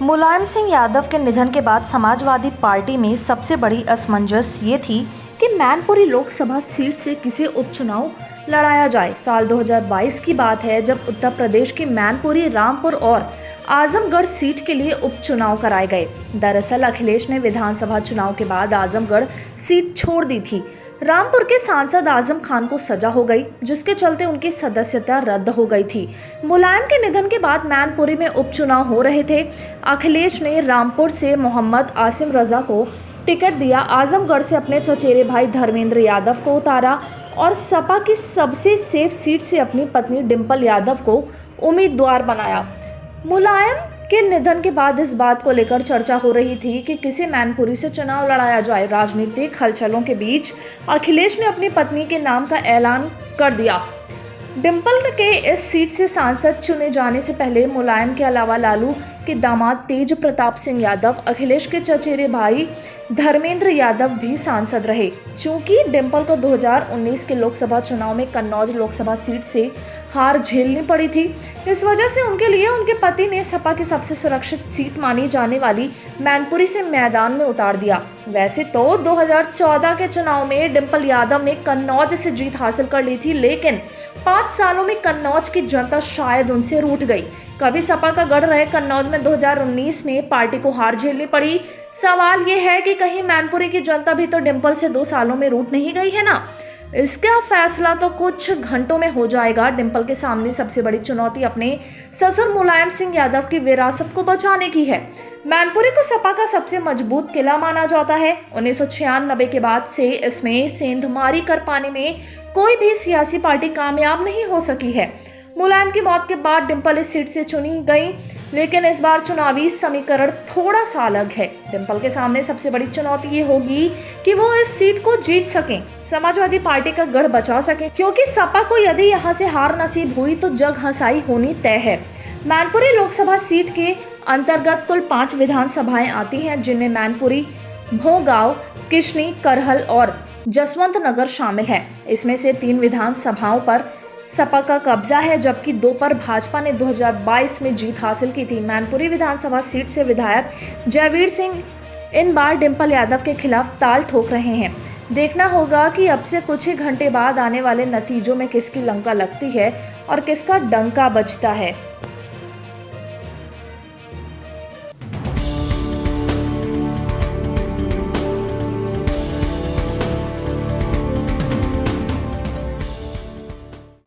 मुलायम सिंह यादव के निधन के बाद समाजवादी पार्टी में सबसे बड़ी असमंजस ये थी कि मैनपुरी लोकसभा सीट से किसे उपचुनाव लड़ाया जाए। साल 2022 की बात है जब उत्तर प्रदेश की मैनपुरी, रामपुर और आजमगढ़ सीट के लिए उपचुनाव कराए गए। दरअसल अखिलेश ने विधानसभा चुनाव के बाद आजमगढ़ सीट छोड़ दी थी। रामपुर के सांसद आजम खान को सजा हो गई, जिसके चलते उनकी सदस्यता रद्द हो गई थी। मुलायम के निधन के बाद मैनपुरी में उपचुनाव हो रहे थे। अखिलेश ने रामपुर से मोहम्मद आसिम रजा को टिकट दिया, आजमगढ़ से अपने चचेरे भाई धर्मेंद्र यादव को उतारा और सपा की सबसे सेफ सीट से अपनी पत्नी डिंपल यादव को उम्मीदवार बनाया। मुलायम के निधन के बाद इस बात को लेकर चर्चा हो रही थी कि किसे मैनपुरी से चुनाव लड़ाया जाए। राजनीतिक हलचलों के बीच अखिलेश ने अपनी पत्नी के नाम का ऐलान कर दिया। डिंपल के इस सीट से सांसद चुने जाने से पहले मुलायम के अलावा लालू के दामाद तेज प्रताप सिंह यादव, अखिलेश के चचेरे भाई धर्मेंद्र यादव भी सांसद रहे। चूंकि डिंपल को 2019 के लोकसभा चुनाव में कन्नौज लोकसभा सीट से हार झेलनी पड़ी थी, इस वजह से उनके लिए उनके पति ने सपा की सबसे सुरक्षित सीट मानी जाने वाली मैनपुरी से मैदान में उतार दिया। वैसे तो 2014 के चुनाव में डिंपल यादव ने कन्नौज से जीत हासिल कर ली थी, लेकिन 5 सालों में कन्नौज की जनता शायद उनसे रूठ गई। कभी सपा का गढ़ रहे कन्नौज में 2019 में पार्टी को हार झेलनी पड़ी। सवाल यह है कि कहीं मैनपुरी की जनता भी तो डिंपल से 2 सालों में रूठ नहीं गई है ना। इसका फैसला तो कुछ घंटों में हो जाएगा। डिंपल के सामने सबसे बड़ी चुनौती अपने ससुर मुलायम सिंह यादव की विरासत को बचाने की है। मैनपुरी को सपा का सबसे मजबूत किला माना जाता है। 1996 के बाद से इसमें सेंधमारी कर पाने में कोई भी सियासी पार्टी कामयाब नहीं हो सकी है। मुलायम की मौत के बाद डिंपल इस सीट से चुनी गई, लेकिन इस बार चुनावी समीकरण थोड़ा सा अलग है। डिंपल के सामने सबसे बड़ी चुनौती ये होगी कि वो इस सीट को जीत सकें, समाजवादी पार्टी का गढ़ बचा सकें, क्योंकि सपा को यदि यहाँ से हार नसीब हुई तो जग हंसाई होनी तय है। मैनपुरी लोकसभा सीट के अंतर्गत कुल 5 विधानसभाएं आती हैं, जिनमें मैनपुरी, भोगांव, किशनी, करहल और जसवंत नगर शामिल है। इसमें से 3 विधानसभाओं पर सपा का कब्जा है, जबकि 2 पर भाजपा ने 2022 में जीत हासिल की थी। मैनपुरी विधानसभा सीट से विधायक जयवीर सिंह इन बार डिंपल यादव के खिलाफ ताल ठोक रहे हैं। देखना होगा कि अब से कुछ ही घंटे बाद आने वाले नतीजों में किसकी लंका लगती है और किसका डंका बजता है।